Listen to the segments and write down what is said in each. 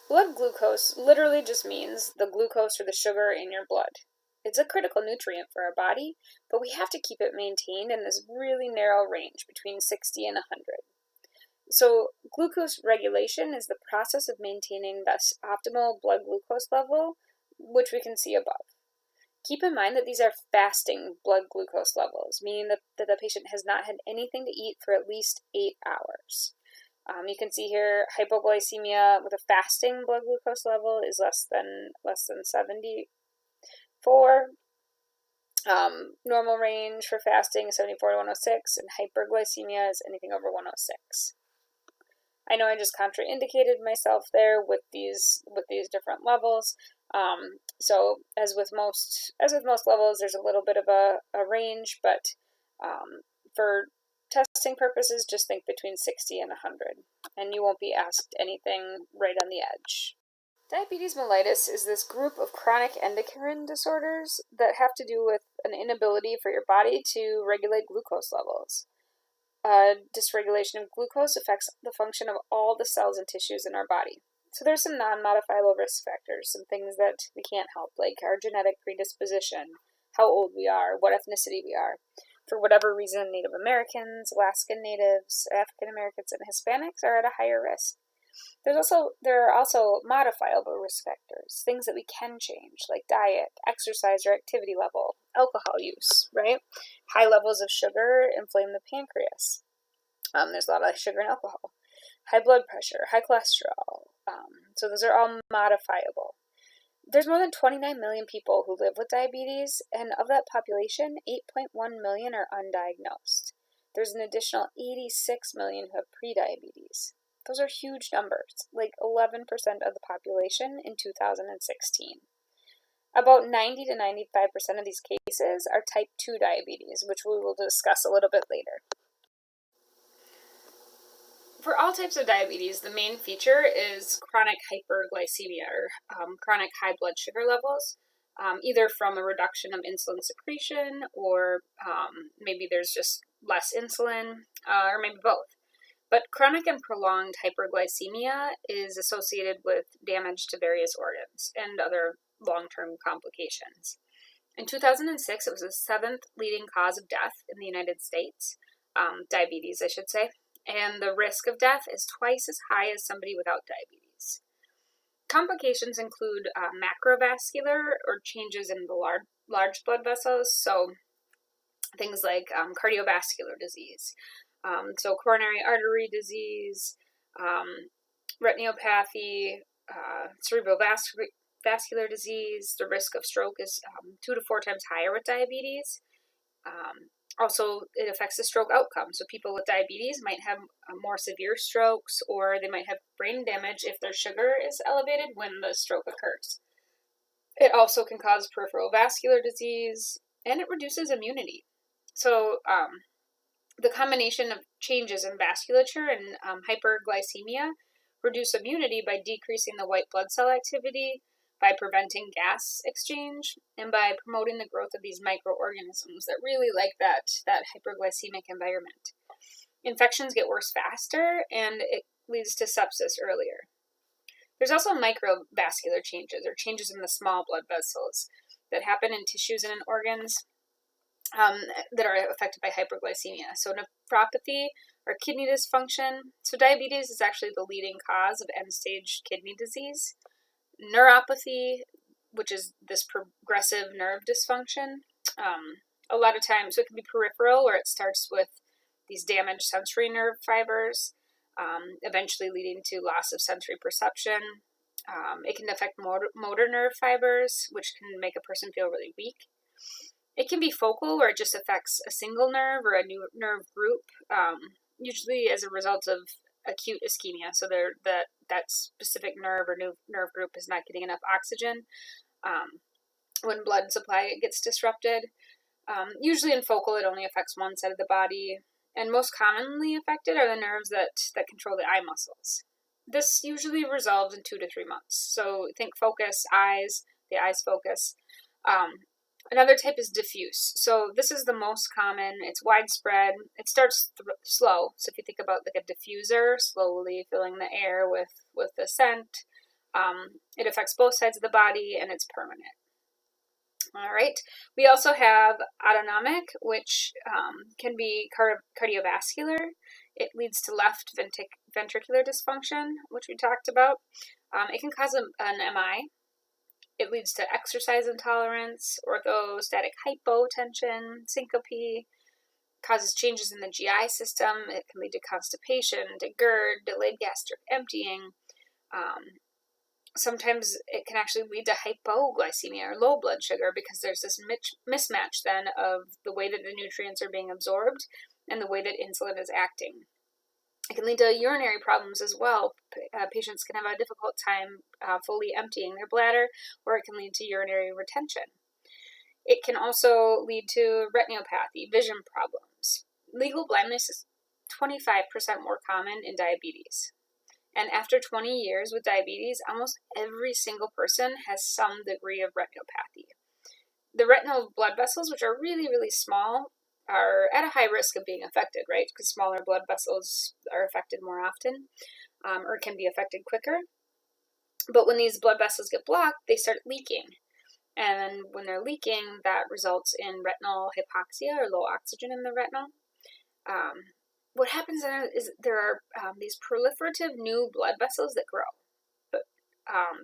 Blood glucose literally just means the glucose or the sugar in your blood. It's a critical nutrient for our body, but we have to keep it maintained in this really narrow range between 60 and 100. So glucose regulation is the process of maintaining this optimal blood glucose level, which we can see above. Keep in mind that these are fasting blood glucose levels, meaning that the patient has not had anything to eat for at least 8 hours. You can see here hypoglycemia with a fasting blood glucose level is less than 74. Normal range for fasting is 74 to 106, and hyperglycemia is anything over 106. I know I just contraindicated myself there with these different levels. So as with most levels, there's a little bit of a range, but for testing purposes, just think between 60 and 100, and you won't be asked anything right on the edge. Diabetes mellitus is this group of chronic endocrine disorders that have to do with an inability for your body to regulate glucose levels. Dysregulation of glucose affects the function of all the cells and tissues in our body. So there's some non-modifiable risk factors, some things that we can't help, like our genetic predisposition, how old we are, what ethnicity we are. For whatever reason, Native Americans, Alaskan Natives, African Americans, and Hispanics are at a higher risk. There are also modifiable risk factors, things that we can change, like diet, exercise or activity level, alcohol use, right? High levels of sugar inflame the pancreas. There's a lot of sugar and alcohol. High blood pressure, high cholesterol. So those are all modifiable. There's more than 29 million people who live with diabetes, and of that population, 8.1 million are undiagnosed. There's an additional 86 million who have prediabetes. Those are huge numbers, like 11% of the population in 2016. About 90 to 95% of these cases are type 2 diabetes, which we will discuss a little bit later. For all types of diabetes, the main feature is chronic hyperglycemia, or chronic high blood sugar levels, either from a reduction of insulin secretion, or maybe there's just less insulin, or maybe both. But chronic and prolonged hyperglycemia is associated with damage to various organs and other long-term complications. In 2006, it was the 7th leading cause of death in the United States, diabetes, I should say, and the risk of death is twice as high as somebody without diabetes. Complications include macrovascular, or changes in the large blood vessels, so things like cardiovascular disease. So coronary artery disease, retinopathy, cerebrovascular disease. The risk of stroke is 2 to 4 times higher with diabetes. Also, it affects the stroke outcome. So people with diabetes might have more severe strokes, or they might have brain damage if their sugar is elevated when the stroke occurs. It also can cause peripheral vascular disease, and it reduces immunity. So the combination of changes in vasculature and hyperglycemia reduce immunity by decreasing the white blood cell activity, by preventing gas exchange, and by promoting the growth of these microorganisms that really like that hyperglycemic environment. Infections get worse faster, and it leads to sepsis earlier. There's also microvascular changes, or changes in the small blood vessels, that happen in tissues and in organs that are affected by hyperglycemia. So nephropathy, or kidney dysfunction. So diabetes is actually the leading cause of end-stage kidney disease. Neuropathy, which is this progressive nerve dysfunction. A lot of times, so it can be peripheral, where it starts with these damaged sensory nerve fibers, eventually leading to loss of sensory perception. It can affect motor nerve fibers, which can make a person feel really weak. It can be focal, where it just affects a single nerve or a new nerve group, usually as a result of acute ischemia. So that specific nerve or new nerve group is not getting enough oxygen when blood supply gets disrupted. Usually in focal, it only affects one side of the body, and most commonly affected are the nerves that control the eye muscles. This usually resolves in 2 to 3 months. So think focus, eyes, the eyes focus. Another type is diffuse. So this is the most common. It's widespread. It starts slow. So if you think about like a diffuser, slowly filling the air with the scent, It affects both sides of the body, and it's permanent. All right. We also have autonomic, which can be cardiovascular. It leads to left ventricular dysfunction, which we talked about. It can cause an MI. It leads to exercise intolerance, orthostatic hypotension, syncope, causes changes in the GI system. It can lead to constipation, to GERD, delayed gastric emptying. Sometimes it can actually lead to hypoglycemia or low blood sugar because there's this mismatch then of the way that the nutrients are being absorbed and the way that insulin is acting. It can lead to urinary problems as well. Patients can have a difficult time fully emptying their bladder, or it can lead to urinary retention. It can also lead to retinopathy, vision problems. Legal blindness is 25% more common in diabetes. And after 20 years with diabetes, almost every single person has some degree of retinopathy. The retinal blood vessels, which are really, really small, are at a high risk of being affected, right? Because smaller blood vessels are affected more often, or can be affected quicker. But when these blood vessels get blocked, they start leaking. And when they're leaking, that results in retinal hypoxia or low oxygen in the retina. What happens then is there are these proliferative new blood vessels that grow,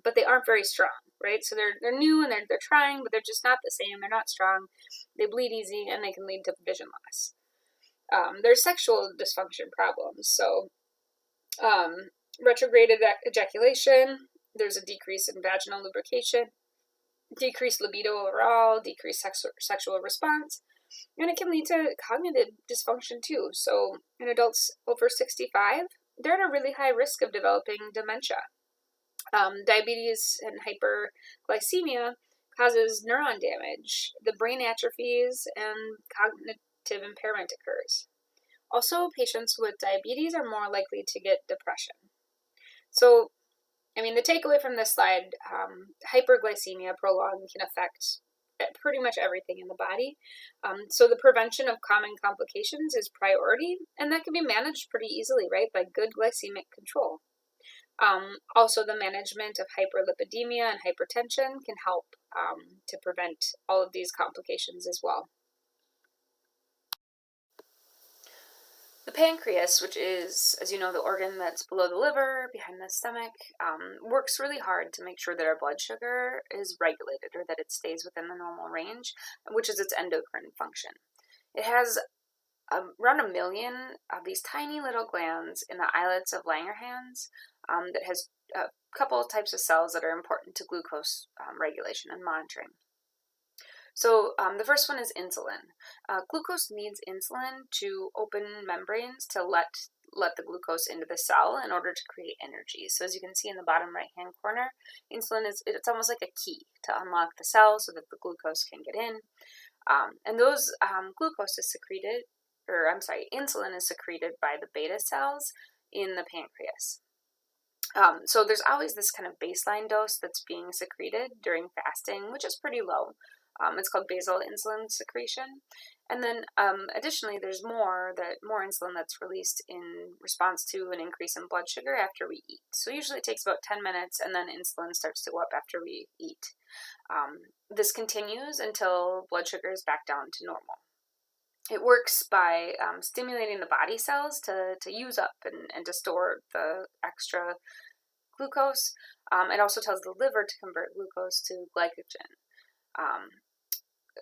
but they aren't very strong, right? So they're new and they're trying, but they're just not the same. They're not strong. They bleed easy and they can lead to vision loss. There's sexual dysfunction problems. So retrograde ejaculation. There's a decrease in vaginal lubrication, decreased libido overall, decreased sexual response. And it can lead to cognitive dysfunction too. So in adults over 65, they're at a really high risk of developing dementia. Diabetes and hyperglycemia causes neuron damage, the brain atrophies, and cognitive impairment occurs. Also, patients with diabetes are more likely to get depression. So, the takeaway from this slide, hyperglycemia prolonged can affect pretty much everything in the body. So the prevention of common complications is priority, and that can be managed pretty easily, right, by good glycemic control. Also, the management of hyperlipidemia and hypertension can help to prevent all of these complications as well. The pancreas, which is, as you know, the organ that's below the liver, behind the stomach, works really hard to make sure that our blood sugar is regulated or that it stays within the normal range, which is its endocrine function. It has around 1 million of these tiny little glands in the islets of Langerhans that has a couple of types of cells that are important to glucose regulation and monitoring. So the first one is insulin. Glucose needs insulin to open membranes to let the glucose into the cell in order to create energy. So as you can see in the bottom right-hand corner, insulin it's almost like a key to unlock the cell so that the glucose can get in. And those insulin is secreted by the beta cells in the pancreas. So there's always this kind of baseline dose that's being secreted during fasting, which is pretty low. It's called basal insulin secretion. And then additionally, there's more insulin that's released in response to an increase in blood sugar after we eat. So usually it takes about 10 minutes, and then insulin starts to go up after we eat. This continues until blood sugar is back down to normal. It works by stimulating the body cells to use up and to store the extra glucose. It also tells the liver to convert glucose to glycogen.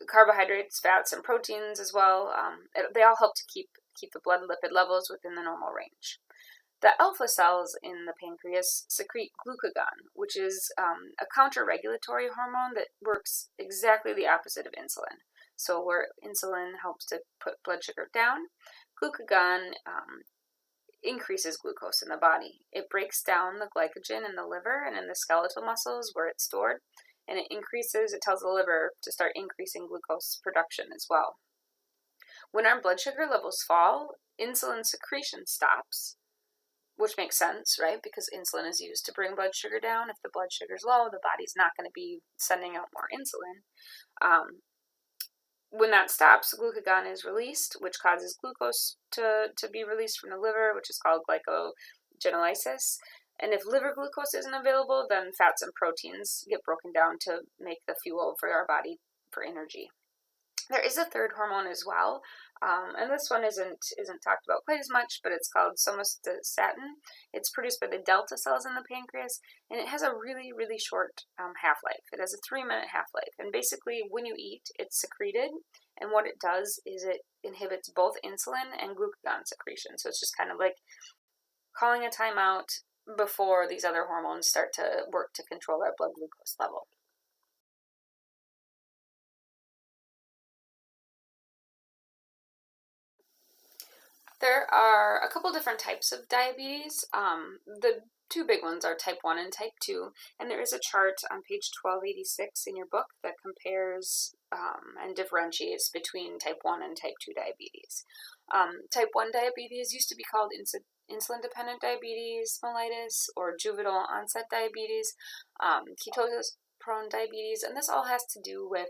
Carbohydrates, fats, and proteins as well. They all help to keep the blood lipid levels within the normal range. The alpha cells in the pancreas secrete glucagon, which is a counter-regulatory hormone that works exactly the opposite of insulin. So where insulin helps to put blood sugar down, glucagon increases glucose in the body. It breaks down the glycogen in the liver and in the skeletal muscles where it's stored, and it tells the liver to start increasing glucose production as well. When our blood sugar levels fall, insulin secretion stops, which makes sense, right? Because insulin is used to bring blood sugar down. If the blood sugar is low, the body's not going to be sending out more insulin. When that stops, glucagon is released, which causes glucose to be released from the liver, which is called glycogenolysis. And if liver glucose isn't available, then fats and proteins get broken down to make the fuel for our body for energy. There is a third hormone as well, and this one isn't talked about quite as much, but it's called somatostatin. It's produced by the delta cells in the pancreas, and it has a really, really short half-life. It has a 3-minute half-life, and basically when you eat, it's secreted, and what it does is it inhibits both insulin and glucagon secretion. So it's just kind of like calling a timeout before these other hormones start to work to control our blood glucose level. There are a couple different types of diabetes. The two big ones are type 1 and type 2, and there is a chart on page 1286 in your book that compares and differentiates between type 1 and type 2 diabetes. Type 1 diabetes used to be called insulin-dependent diabetes mellitus or juvenile onset diabetes, ketosis-prone diabetes, and this all has to do with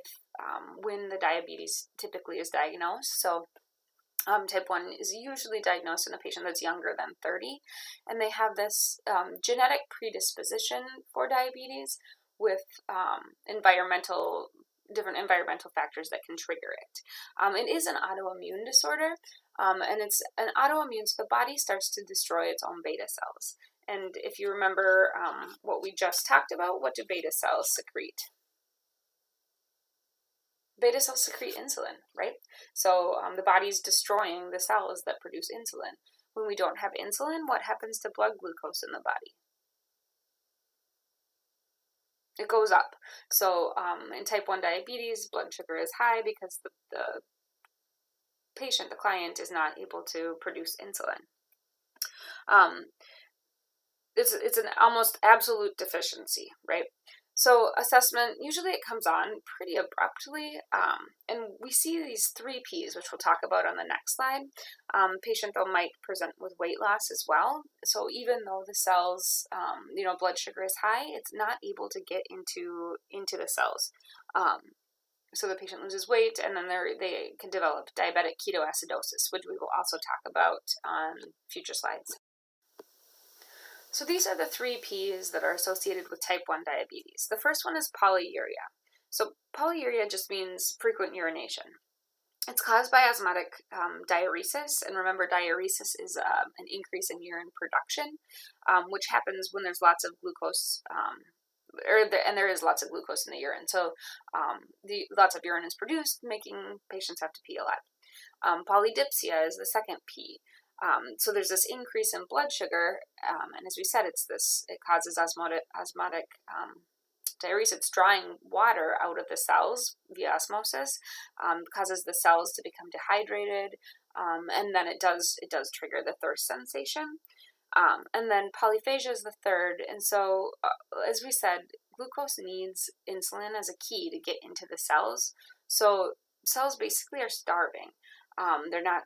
when the diabetes typically is diagnosed. So type 1 is usually diagnosed in a patient that's younger than 30, and they have this genetic predisposition for diabetes with different environmental factors that can trigger it. It is an autoimmune disorder, and it's an autoimmune, so the body starts to destroy its own beta cells. And if you remember what we just talked about, what do beta cells secrete? Beta cells secrete insulin, right? So the body's destroying the cells that produce insulin. When we don't have insulin, what happens to blood glucose in the body? It goes up. So in type 1 diabetes, blood sugar is high because the patient, the client, is not able to produce insulin. It's an almost absolute deficiency, right? So assessment, usually it comes on pretty abruptly, and we see these 3 Ps, which we'll talk about on the next slide. Patient, though, might present with weight loss as well. So even though the cells, blood sugar is high, it's not able to get into the cells. So the patient loses weight, and then they can develop diabetic ketoacidosis, which we will also talk about on future slides. So these are the 3 Ps that are associated with type 1 diabetes. The first one is polyuria. So polyuria just means frequent urination. It's caused by osmotic diuresis, and remember, diuresis is an increase in urine production, which happens when there's lots of glucose, and there is lots of glucose in the urine. So lots of urine is produced, making patients have to pee a lot. Polydipsia is the second P. So there's this increase in blood sugar, and as we said, it causes osmotic diuresis. It's drawing water out of the cells via osmosis, causes the cells to become dehydrated, and then it does trigger the thirst sensation. And then polyphagia is the third, and so as we said, glucose needs insulin as a key to get into the cells. So cells basically are starving. They're not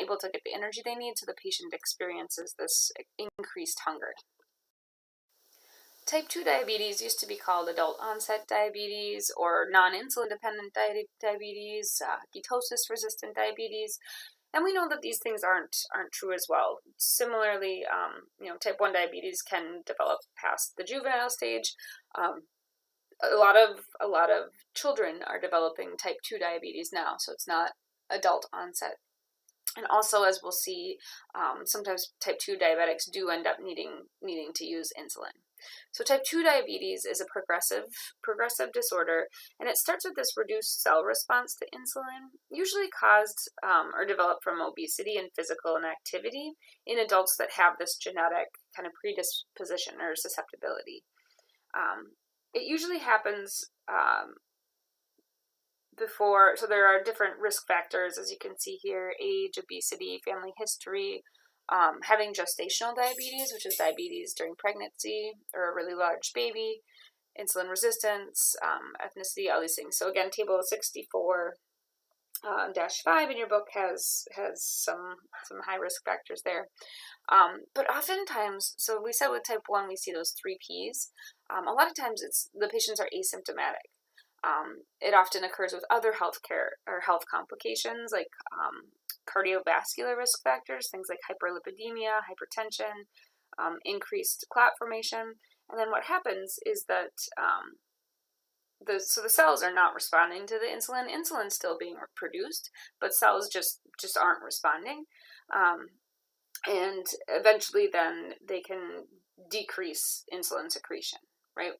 able to get the energy they need, so the patient experiences this increased hunger. Type 2 diabetes used to be called adult onset diabetes or non-insulin dependent diabetes, ketosis resistant diabetes, and we know that these things aren't true as well. Similarly, type 1 diabetes can develop past the juvenile stage. A lot of children are developing type 2 diabetes now, so it's not adult onset. And also, as we'll see, sometimes type 2 diabetics do end up needing to use insulin. So type 2 diabetes is a progressive disorder, and it starts with this reduced cell response to insulin, usually caused or developed from obesity and physical inactivity in adults that have this genetic kind of predisposition or susceptibility. It usually happens so there are different risk factors, as you can see here: age, obesity, family history, having gestational diabetes, which is diabetes during pregnancy or a really large baby, insulin resistance, ethnicity, all these things. So again, table 64 -5 in your book has some high risk factors there. But oftentimes, so we said with type 1, we see those 3 Ps. A lot of times the patients are asymptomatic. It often occurs with other health complications like cardiovascular risk factors, things like hyperlipidemia, hypertension, increased clot formation. And then what happens is that the cells are not responding to the insulin. Insulin's still being produced, but cells just aren't responding. And eventually then they can decrease insulin secretion, right?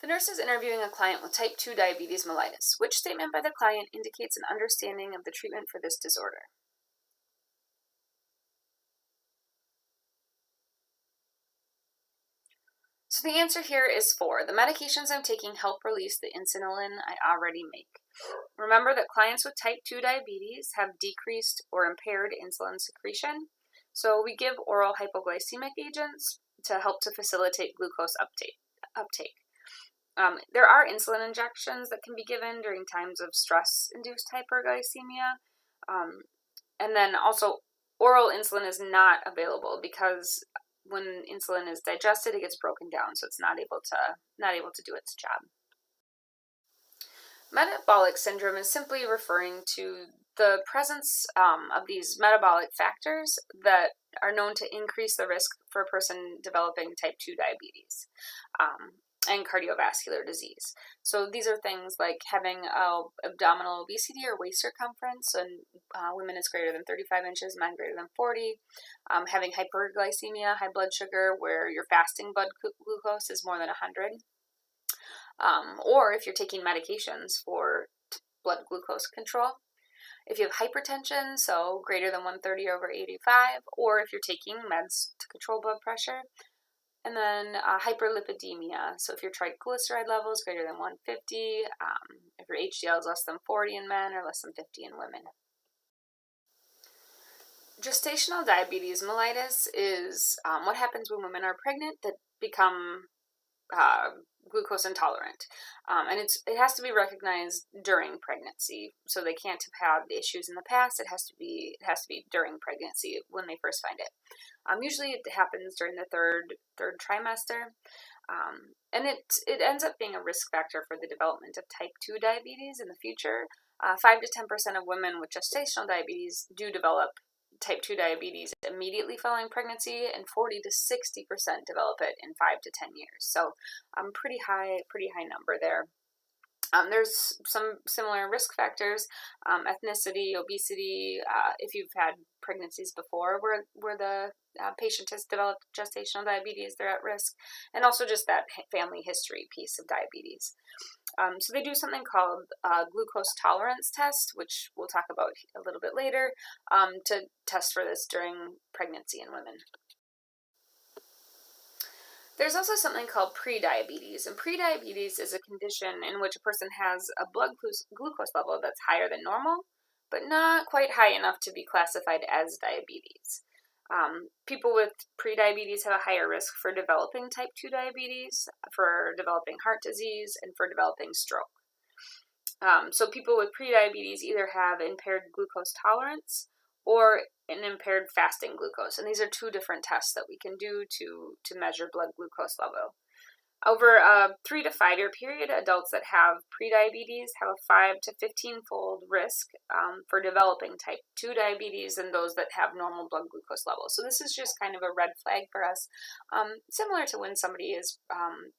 The nurse is interviewing a client with type 2 diabetes mellitus. Which statement by the client indicates an understanding of the treatment for this disorder? So the answer here is 4. The medications I'm taking help release the insulin I already make. Remember that clients with type 2 diabetes have decreased or impaired insulin secretion, so we give oral hypoglycemic agents to help to facilitate glucose uptake. There are insulin injections that can be given during times of stress-induced hyperglycemia, and then also oral insulin is not available because when insulin is digested, it gets broken down, so it's not able to do its job. Metabolic syndrome is simply referring to the presence of these metabolic factors that are known to increase the risk for a person developing type 2 diabetes and cardiovascular disease. So these are things like having abdominal obesity or waist circumference, and women is greater than 35 inches, men greater than 40, having hyperglycemia, high blood sugar, where your fasting blood glucose is more than 100, or if you're taking medications for blood glucose control. If you have hypertension, so greater than 130/85, or if you're taking meds to control blood pressure. And then hyperlipidemia, so if your triglyceride level is greater than 150, if your HDL is less than 40 in men or less than 50 in women. Gestational diabetes mellitus is what happens when women are pregnant that become glucose intolerant, and it has to be recognized during pregnancy. So they can't have had issues in the past. It has to be during pregnancy when they first find it. Usually it happens during the third trimester, and it ends up being a risk factor for the development of type 2 diabetes in the future. 5 to 10% of women with gestational diabetes do develop type 2 diabetes immediately following pregnancy, and 40 to 60% develop it in 5 to 10 years. So pretty high number there. There's some similar risk factors, ethnicity, obesity, if you've had pregnancies before where the patient has developed gestational diabetes, they're at risk, and also just that family history piece of diabetes. So they do something called glucose tolerance test, which we'll talk about a little bit later, to test for this during pregnancy in women. There's also something called prediabetes, and prediabetes is a condition in which a person has a blood glucose level that's higher than normal, but not quite high enough to be classified as diabetes. People with prediabetes have a higher risk for developing type 2 diabetes, for developing heart disease, and for developing stroke. So people with prediabetes either have impaired glucose tolerance or an impaired fasting glucose. And these are two different tests that we can do to measure blood glucose level. Over a 3 to 5 year period, adults that have prediabetes have a 5 to 15-fold risk for developing type 2 diabetes than those that have normal blood glucose levels. So this is just kind of a red flag for us, similar to when somebody is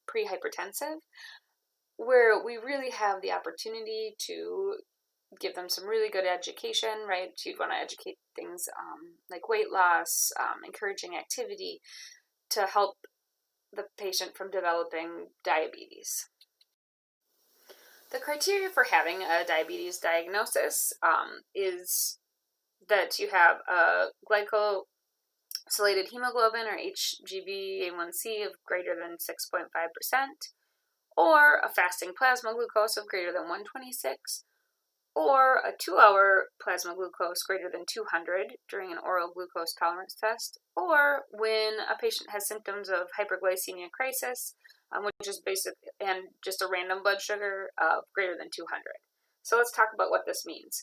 prehypertensive, where we really have the opportunity to give them some really good education, right? You'd want to educate things like weight loss, encouraging activity to help the patient from developing diabetes. The criteria for having a diabetes diagnosis is that you have a glycosylated hemoglobin or HbA1c of greater than 6.5%, or a fasting plasma glucose of greater than 126, or a 2-hour plasma glucose greater than 200 during an oral glucose tolerance test, or when a patient has symptoms of hyperglycemia crisis, which is basic, and just a random blood sugar of greater than 200. So let's talk about what this means.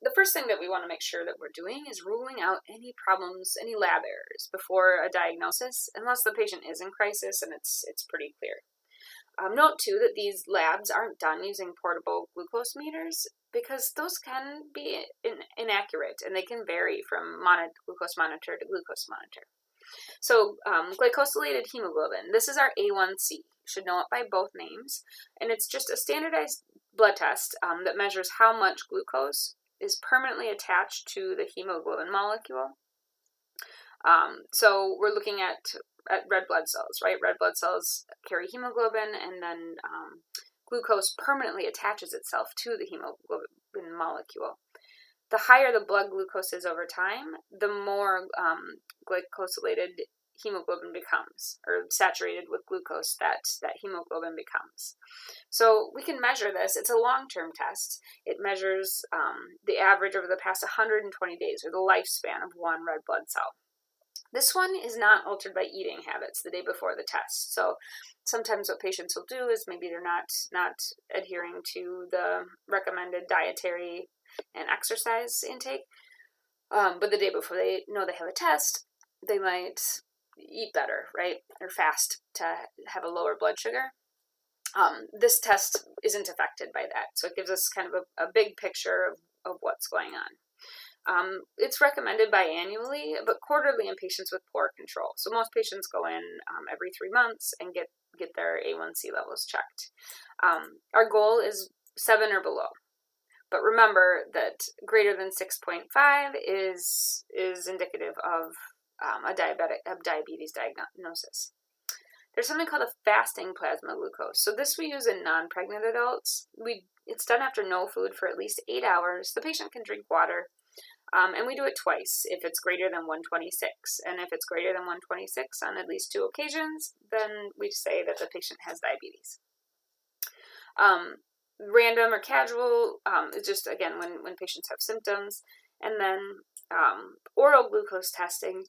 The first thing that we want to make sure that we're doing is ruling out any problems, any lab errors before a diagnosis, unless the patient is in crisis and it's pretty clear. Note too that these labs aren't done using portable glucose meters because those can be inaccurate, and they can vary from glucose monitor to glucose monitor. So glycosylated hemoglobin, this is our A1C. You should know it by both names. And it's just a standardized blood test that measures how much glucose is permanently attached to the hemoglobin molecule. So we're looking at red blood cells, right? Red blood cells carry hemoglobin, and then glucose permanently attaches itself to the hemoglobin molecule. The higher the blood glucose is over time, the more glycosylated hemoglobin becomes, or saturated with glucose that hemoglobin becomes. So we can measure this. It's a long-term test. It measures the average over the past 120 days, or the lifespan of one red blood cell. This one is not altered by eating habits the day before the test. So sometimes what patients will do is maybe they're not adhering to the recommended dietary and exercise intake, but the day before they know they have a test, they might eat better, right, or fast to have a lower blood sugar. This test isn't affected by that, so it gives us kind of a big picture of what's going on. It's recommended biannually, but quarterly in patients with poor control. So most patients go in every 3 months and get their A1C levels checked. Our goal is 7 or below. But remember that greater than 6.5 is indicative of diabetes diagnosis. There's something called a fasting plasma glucose. So this we use in non-pregnant adults. It's done after no food for at least 8 hours. The patient can drink water, and we do it twice if it's greater than 126. And if it's greater than 126 on at least 2 occasions, then we say that the patient has diabetes. Random or casual is just, again, when patients have symptoms. And then oral glucose testing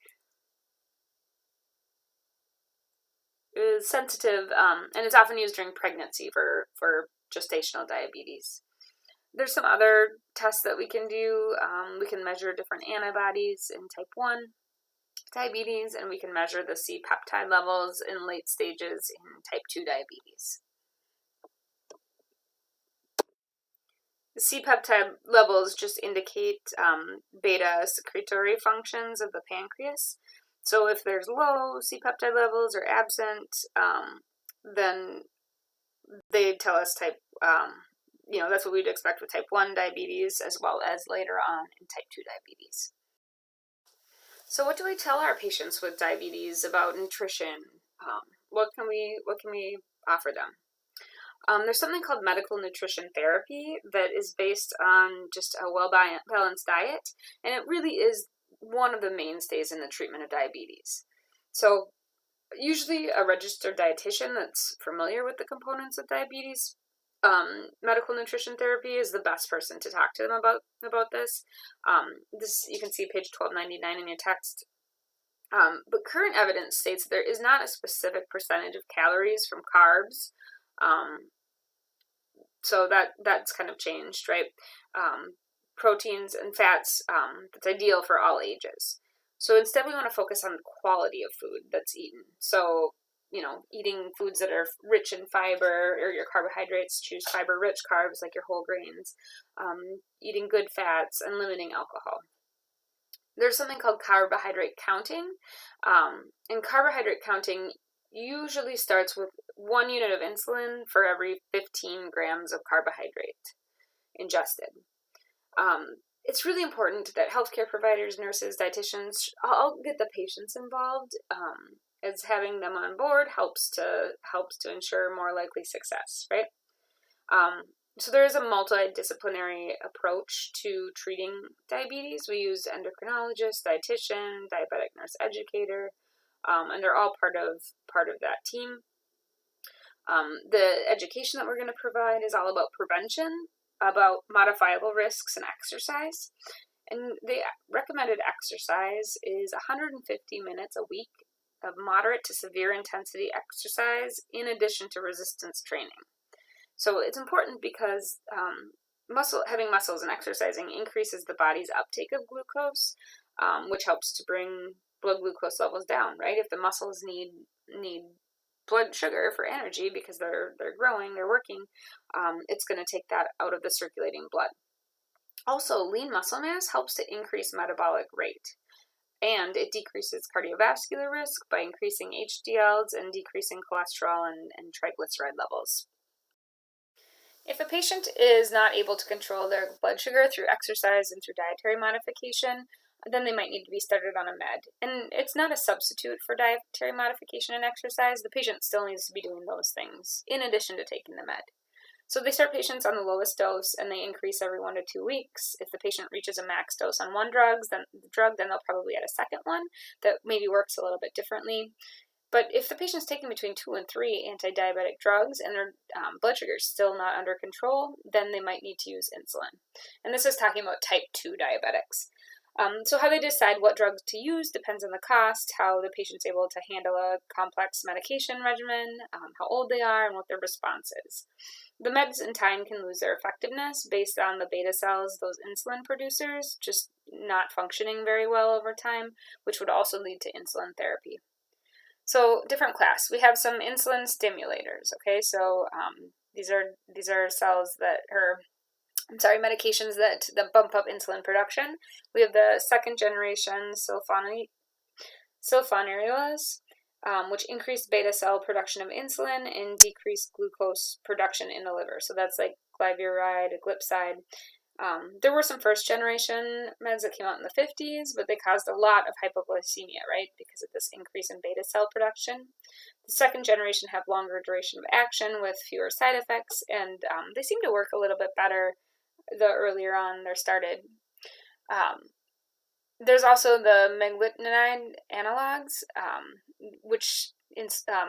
is sensitive, and it's often used during pregnancy for gestational diabetes. There's some other tests that we can do. We can measure different antibodies in type 1 diabetes, and we can measure the C-peptide levels in late stages in type 2 diabetes. The C-peptide levels just indicate beta secretory functions of the pancreas. So if there's low C-peptide levels or absent, then they tell us that's what we'd expect with type 1 diabetes, as well as later on in type 2 diabetes. So what do we tell our patients with diabetes about nutrition? What can we offer them? There's something called medical nutrition therapy that is based on just a well-balanced diet, and it really is one of the mainstays in the treatment of diabetes. So usually a registered dietitian that's familiar with the components of diabetes, medical nutrition therapy is the best person to talk to them about this. This you can see page 1299 in your text. But current evidence states that there is not a specific percentage of calories from carbs. So that's kind of changed, right? Proteins and fats, that's ideal for all ages. So instead we want to focus on the quality of food that's eaten. So, eating foods that are rich in fiber, or your carbohydrates, choose fiber-rich carbs like your whole grains, eating good fats, and limiting alcohol. There's something called carbohydrate counting, and carbohydrate counting usually starts with 1 unit of insulin for every 15 grams of carbohydrate ingested. It's really important that healthcare providers, nurses, dietitians, all get the patients involved, as having them on board helps to ensure more likely success, right? So there is a multidisciplinary approach to treating diabetes. We use endocrinologist, dietitian, diabetic nurse educator, and they're all part of that team. The education that we're going to provide is all about prevention, about modifiable risks and exercise. And the recommended exercise is 150 minutes a week of moderate to severe intensity exercise in addition to resistance training. So it's important because having muscles and exercising increases the body's uptake of glucose, which helps to bring blood glucose levels down, right? If the muscles need blood sugar for energy because they're growing, they're working, it's going to take that out of the circulating blood. Also, lean muscle mass helps to increase metabolic rate, and it decreases cardiovascular risk by increasing HDLs and decreasing cholesterol and triglyceride levels. If a patient is not able to control their blood sugar through exercise and through dietary modification, then they might need to be started on a med. And it's not a substitute for dietary modification and exercise. The patient still needs to be doing those things in addition to taking the med. So they start patients on the lowest dose and they increase every 1 to 2 weeks. If the patient reaches a max dose on one drug, then they'll probably add a second one that maybe works a little bit differently. But if the patient's taking between 2 and 3 anti-diabetic drugs and their blood sugar is still not under control, then they might need to use insulin. And this is talking about type 2 diabetics. So how they decide what drugs to use depends on the cost, how the patient's able to handle a complex medication regimen, how old they are, and what their response is. The meds in time can lose their effectiveness based on the beta cells, those insulin producers, just not functioning very well over time, which would also lead to insulin therapy. So different class. We have some insulin stimulators. Okay, so these are cells that are medications that bump up insulin production. We have the second generation sulfonylureas, which increase beta cell production of insulin and decrease glucose production in the liver. So that's like glyburide, glipside. There were some first generation meds that came out in the 50s, but they caused a lot of hypoglycemia, right, because of this increase in beta cell production. The second generation have longer duration of action with fewer side effects, and they seem to work a little bit better the earlier on they're started. There's also the meglitidine analogs, which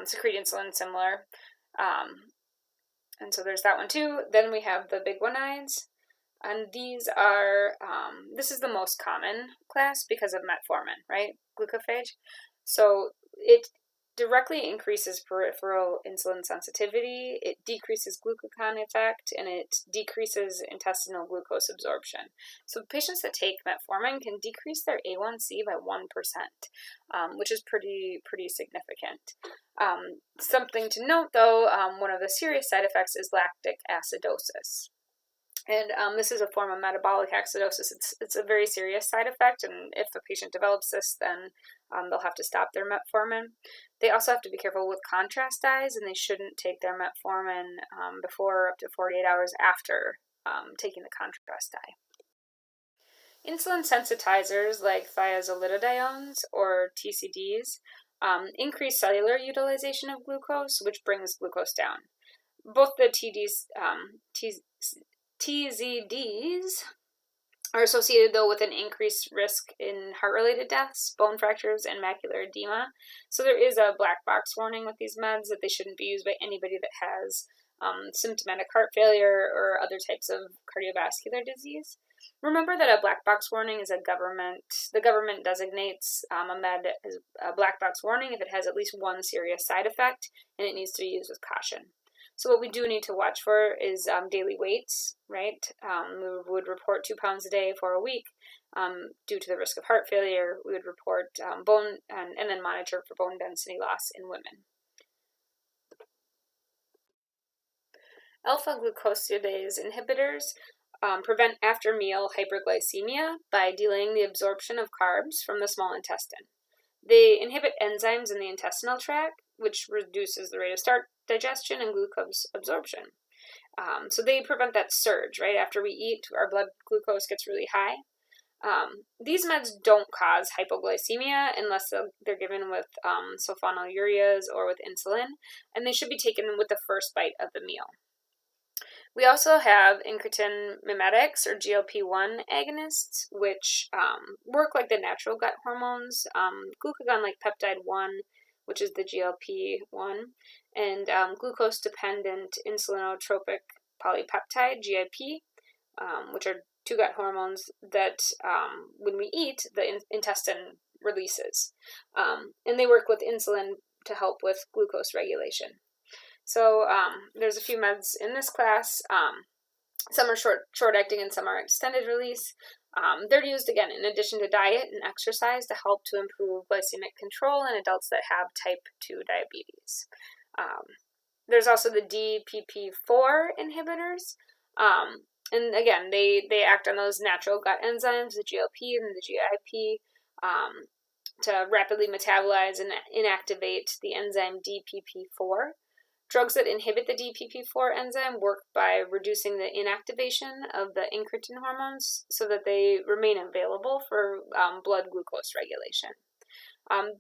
secrete insulin similar. And so there's that one too. Then we have the biguanides. And these are, this is the most common class because of metformin, right? Glucophage. So it directly increases peripheral insulin sensitivity, it decreases glucagon effect, and it decreases intestinal glucose absorption. So patients that take metformin can decrease their A1C by 1%, which is pretty significant. Something to note though, one of the serious side effects is lactic acidosis. And this is a form of metabolic acidosis. It's a very serious side effect, and if a patient develops this, then they'll have to stop their metformin. They also have to be careful with contrast dyes, and they shouldn't take their metformin before up to 48 hours after taking the contrast dye. Insulin sensitizers like thiazolidinediones or TZDs increase cellular utilization of glucose, which brings glucose down. Both the TZDs are associated, though, with an increased risk in heart-related deaths, bone fractures, and macular edema. So there is a black box warning with these meds that they shouldn't be used by anybody that has symptomatic heart failure or other types of cardiovascular disease. Remember that a black box warning is the government designates a med as a black box warning if it has at least one serious side effect, and it needs to be used with caution. So what we do need to watch for is daily weights, right? We would report 2 pounds a day for a week. Due to the risk of heart failure, we would report bone and then monitor for bone density loss in women. Alpha-glucosidase inhibitors prevent after-meal hyperglycemia by delaying the absorption of carbs from the small intestine. They inhibit enzymes in the intestinal tract, which reduces the rate of starch digestion and glucose absorption. So they prevent that surge, right? After we eat, our blood glucose gets really high. These meds don't cause hypoglycemia unless they're given with sulfonylureas or with insulin, and they should be taken with the first bite of the meal. We also have incretin mimetics or GLP-1 agonists, which work like the natural gut hormones, glucagon-like peptide-1, which is the GLP-1, and glucose-dependent insulinotropic polypeptide, GIP, which are 2 gut hormones that when we eat, the intestine releases. And they work with insulin to help with glucose regulation. So there's a few meds in this class. Some are short-acting and some are extended release. They're used, again, in addition to diet and exercise to help to improve glycemic control in adults that have type 2 diabetes. There's also the DPP4 inhibitors. And again, they act on those natural gut enzymes, the GLP and the GIP, to rapidly metabolize and inactivate the enzyme DPP4. Drugs that inhibit the DPP4 enzyme work by reducing the inactivation of the incretin hormones so that they remain available for blood glucose regulation.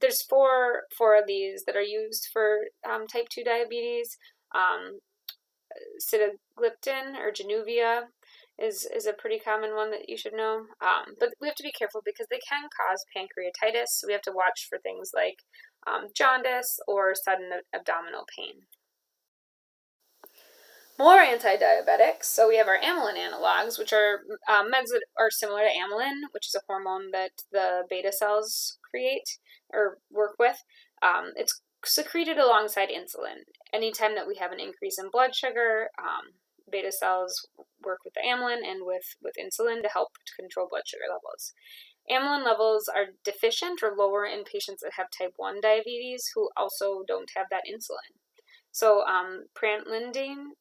There's four of these that are used for type 2 diabetes. Sitagliptin or Januvia is a pretty common one that you should know. But we have to be careful because they can cause pancreatitis, so we have to watch for things like jaundice or sudden abdominal pain. More anti-diabetics, so we have our amylin analogs, which are meds that are similar to amylin, which is a hormone that the beta cells create or work with. It's secreted alongside insulin. Anytime that we have an increase in blood sugar, beta cells work with the amylin and with insulin to help to control blood sugar levels. Amylin levels are deficient or lower in patients that have type 1 diabetes who also don't have that insulin. So pramlintide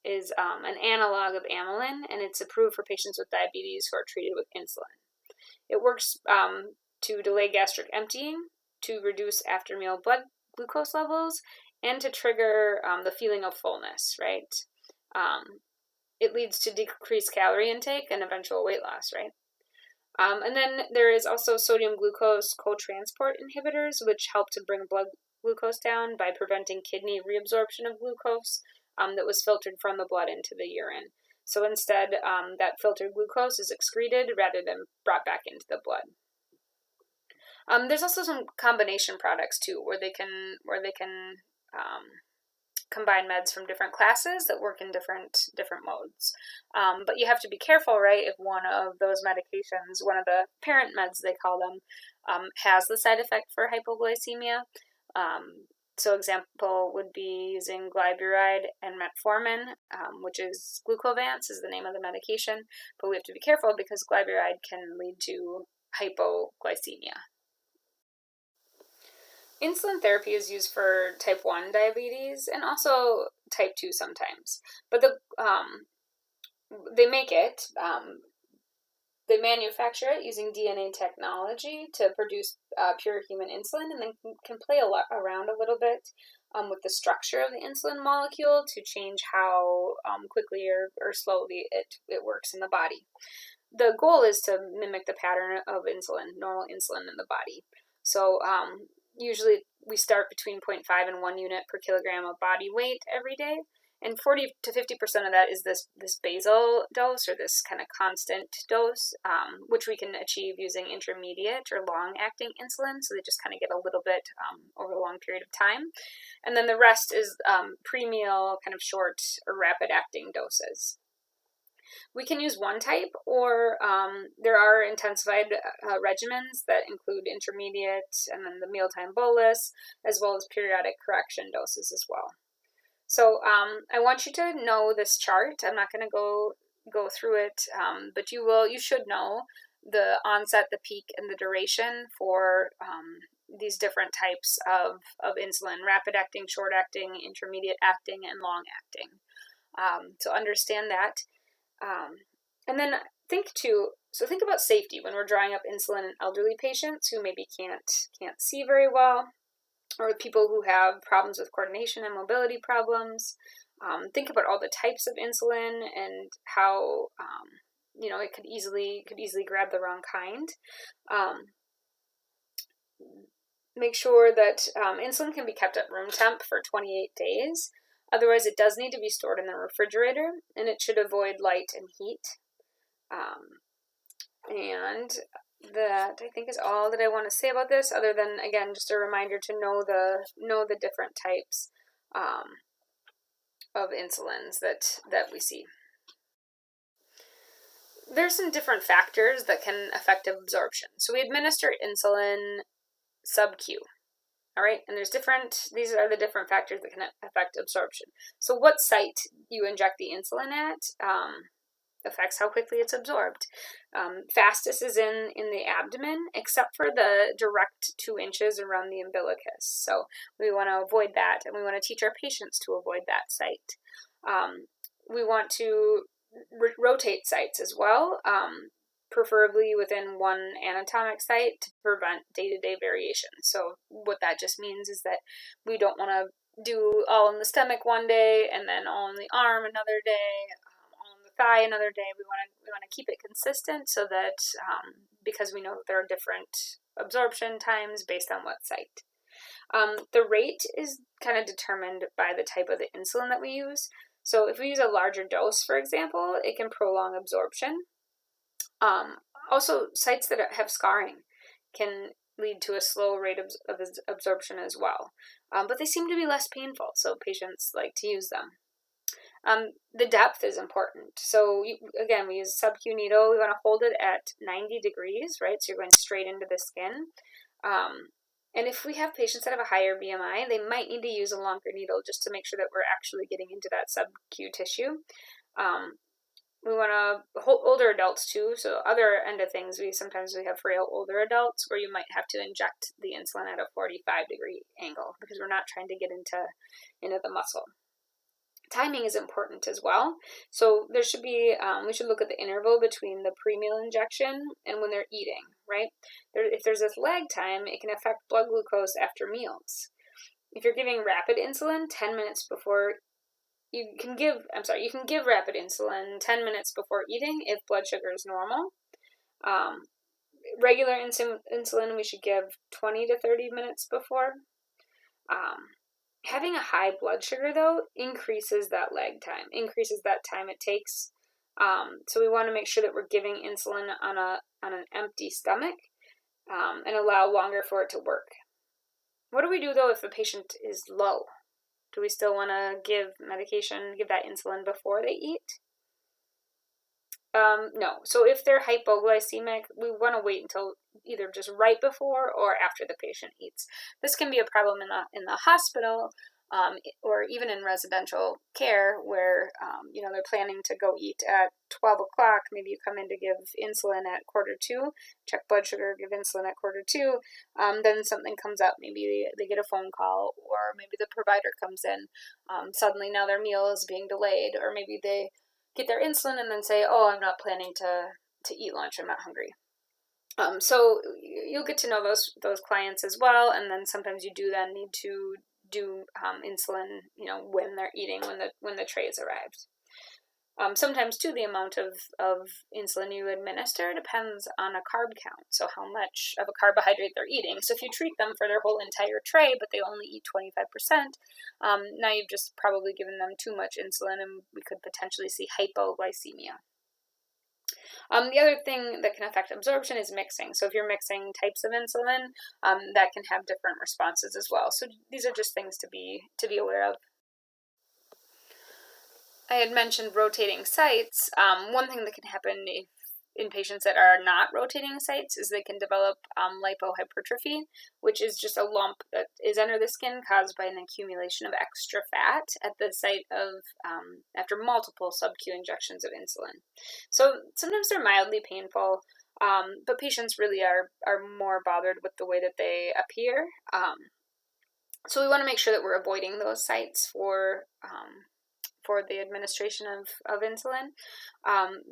is an analog of amylin, and it's approved for patients with diabetes who are treated with insulin. It works to delay gastric emptying, to reduce after-meal blood glucose levels, and to trigger the feeling of fullness, right? It leads to decreased calorie intake and eventual weight loss, right? And then there is also sodium glucose cotransport inhibitors, which help to bring blood glucose down by preventing kidney reabsorption of glucose that was filtered from the blood into the urine. So instead, that filtered glucose is excreted rather than brought back into the blood. There's also some combination products too, where they can combine meds from different classes that work in different modes. But you have to be careful, right? If one of those medications, one of the parent meds they call them, has the side effect for hypoglycemia. So example would be using glyburide and metformin, which is Glucovance is the name of the medication. But we have to be careful because glyburide can lead to hypoglycemia. Insulin therapy is used for type 1 diabetes and also type 2 sometimes. But they make it, they manufacture it using DNA technology to produce pure human insulin, and then can play around a little bit with the structure of the insulin molecule to change how quickly or slowly it works in the body. The goal is to mimic the pattern of insulin, normal insulin in the body. So usually we start between 0.5 and 1 unit per kilogram of body weight every day. And 40 to 50% of that is this basal dose, or this kind of constant dose, which we can achieve using intermediate or long-acting insulin. So they just kind of get a little bit over a long period of time. And then the rest is pre-meal, kind of short or rapid-acting doses. We can use one type, or there are intensified regimens that include intermediate and then the mealtime bolus, as well as periodic correction doses as well. So I want you to know this chart. I'm not going to go through it, but you should know the onset, the peak, and the duration for these different types of insulin: rapid acting, short acting, intermediate acting, and long acting. So understand that. And then think about safety when we're drawing up insulin in elderly patients who maybe can't see very well, or people who have problems with coordination and mobility problems. Think about all the types of insulin and how it could easily grab the wrong kind. Make sure that insulin can be kept at room temp for 28 days. Otherwise, it does need to be stored in the refrigerator, and it should avoid light and heat. And that, I think, is all that I want to say about this, other than, again, just a reminder to know the different types of insulins that we see. There's some different factors that can affect absorption. So we administer insulin sub-Q. All right, and these are the different factors that can affect absorption. So what site you inject the insulin at affects how quickly it's absorbed. Fastest is in the abdomen, except for the direct 2 inches around the umbilicus. So we want to avoid that, and we want to teach our patients to avoid that site. we want to rotate sites as well, preferably within one anatomic site to prevent day-to-day variation. So what that just means is that we don't want to do all in the stomach one day and then all in the arm another day, all in the thigh another day. We want to keep it consistent so that because we know that there are different absorption times based on what site. The rate is kind of determined by the type of the insulin that we use. So if we use a larger dose, for example, it can prolong absorption. Also, sites that have scarring can lead to a slow rate of absorption as well. But they seem to be less painful, so patients like to use them. The depth is important. So again, we use a sub-Q needle. We want to hold it at 90 degrees, right? So you're going straight into the skin. And if we have patients that have a higher BMI, they might need to use a longer needle just to make sure that we're actually getting into that sub-Q tissue. We want to hold older adults too. So other end of things, sometimes we have frail older adults where you might have to inject the insulin at a 45-degree angle because we're not trying to get into the muscle. Timing is important as well. So there should be, we should look at the interval between the pre-meal injection and when they're eating, right? If there's this lag time, it can affect blood glucose after meals. If you're giving rapid insulin 10 minutes before, you can give rapid insulin 10 minutes before eating if blood sugar is normal. Regular insulin we should give 20 to 30 minutes before. Having a high blood sugar, though, increases that lag time, increases that time it takes. So we want to make sure that we're giving insulin on an empty stomach and allow longer for it to work. What do we do, though, if the patient is low? Do we still want to give that insulin before they eat? No. So if they're hypoglycemic, we want to wait until either just right before or after the patient eats. This can be a problem in the hospital or even in residential care where they're planning to go eat at 12 o'clock. Maybe you come in to give insulin at 1:45, check blood sugar, give insulin at 1:45. Then something comes up. Maybe they get a phone call, or maybe the provider comes in. Suddenly now their meal is being delayed, or maybe they get their insulin and then say, oh, I'm not planning to eat lunch, I'm not hungry. So you'll get to know those clients as well, and then sometimes you do then need to do insulin, when they're eating, when the tray has arrived. Sometimes too, the amount of insulin you administer depends on a carb count, so how much of a carbohydrate they're eating. So if you treat them for their whole entire tray, but they only eat 25%, now you've just probably given them too much insulin, and we could potentially see hypoglycemia. The other thing that can affect absorption is mixing. So if you're mixing types of insulin, that can have different responses as well. So these are just things to be aware of. I had mentioned rotating sites. One thing that can happen in patients that are not rotating sites is they can develop lipohypertrophy, which is just a lump that is under the skin caused by an accumulation of extra fat at the site of after multiple sub-Q injections of insulin. So sometimes they're mildly painful, but patients really are more bothered with the way that they appear. So we want to make sure that we're avoiding those sites for the administration of insulin.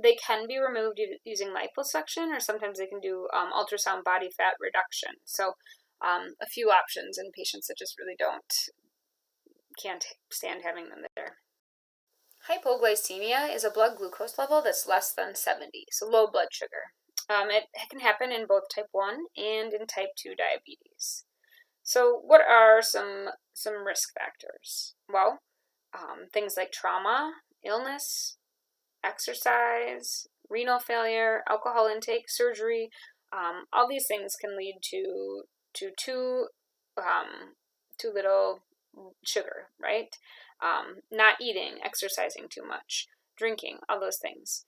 They can be removed using liposuction, or sometimes they can do ultrasound body fat reduction. So a few options in patients that just really can't stand having them there. Hypoglycemia is a blood glucose level that's less than 70, so low blood sugar. It can happen in both type 1 and in type 2 diabetes. So what are some risk factors? Well, things like trauma, illness, exercise, renal failure, alcohol intake, surgery, all these things can lead to too little sugar, right? Not eating, exercising too much, drinking, all those things.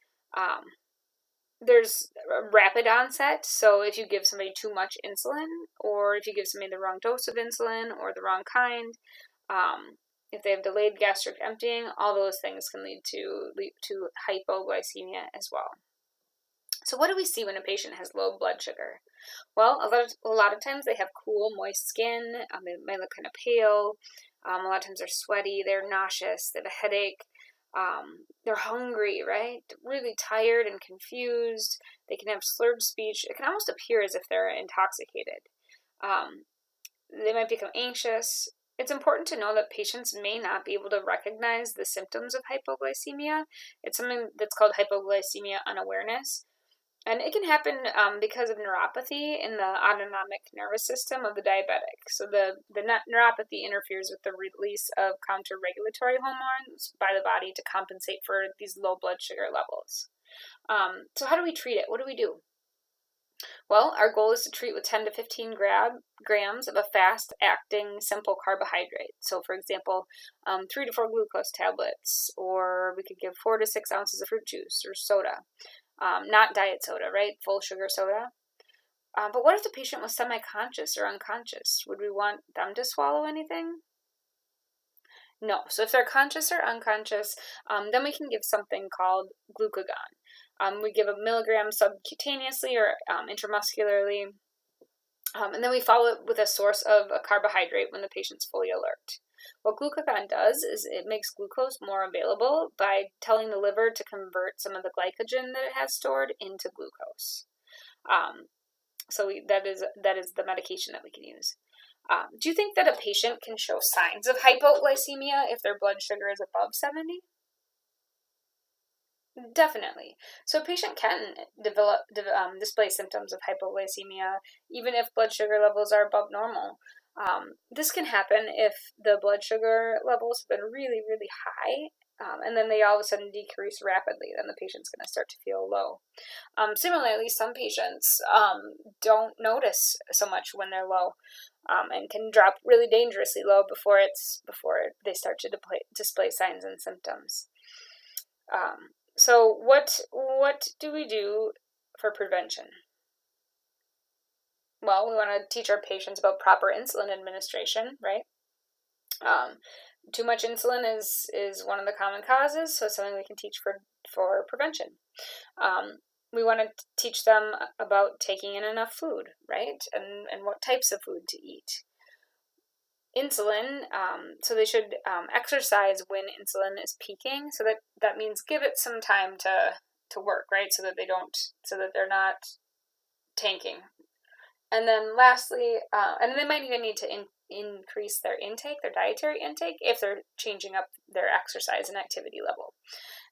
There's a rapid onset, so if you give somebody too much insulin, or if you give somebody the wrong dose of insulin or the wrong kind, if they have delayed gastric emptying, all those things can lead to hypoglycemia as well. So what do we see when a patient has low blood sugar? Well, a lot of times they have cool, moist skin. They might look kind of pale. A lot of times they're sweaty. They're nauseous. They have a headache. They're hungry, right? Really tired and confused. They can have slurred speech. It can almost appear as if they're intoxicated. They might become anxious. It's important to know that patients may not be able to recognize the symptoms of hypoglycemia. It's something that's called hypoglycemia unawareness. And it can happen because of neuropathy in the autonomic nervous system of the diabetic. So the neuropathy interferes with the release of counter-regulatory hormones by the body to compensate for these low blood sugar levels. So how do we treat it? What do we do? Well, our goal is to treat with 10 to 15 grams of a fast-acting simple carbohydrate. So, for example, 3 to 4 glucose tablets, or we could give 4 to 6 ounces of fruit juice or soda. Not diet soda, right? Full sugar soda. But what if the patient was semi-conscious or unconscious? Would we want them to swallow anything? No. So if they're conscious or unconscious, then we can give something called glucagon. We give a milligram subcutaneously or intramuscularly, and then we follow it with a source of a carbohydrate when the patient's fully alert. What glucagon does is it makes glucose more available by telling the liver to convert some of the glycogen that it has stored into glucose. That is the medication that we can use. Do you think that a patient can show signs of hypoglycemia if their blood sugar is above 70? Definitely. So a patient can display symptoms of hypoglycemia even if blood sugar levels are above normal. This can happen if the blood sugar levels have been really, really high, and then they all of a sudden decrease rapidly. Then the patient's going to start to feel low. Similarly, some patients don't notice so much when they're low, and can drop really dangerously low before they start to display signs and symptoms. So what do we do for prevention? Well, we want to teach our patients about proper insulin administration, right? Too much insulin is one of the common causes, so it's something we can teach for prevention. We want to teach them about taking in enough food, right? And what types of food to eat. Insulin, so they should exercise when insulin is peaking. So that means give it some time to work, right? So that they're not tanking. And then lastly, and they might even need to increase their dietary intake, if they're changing up their exercise and activity level.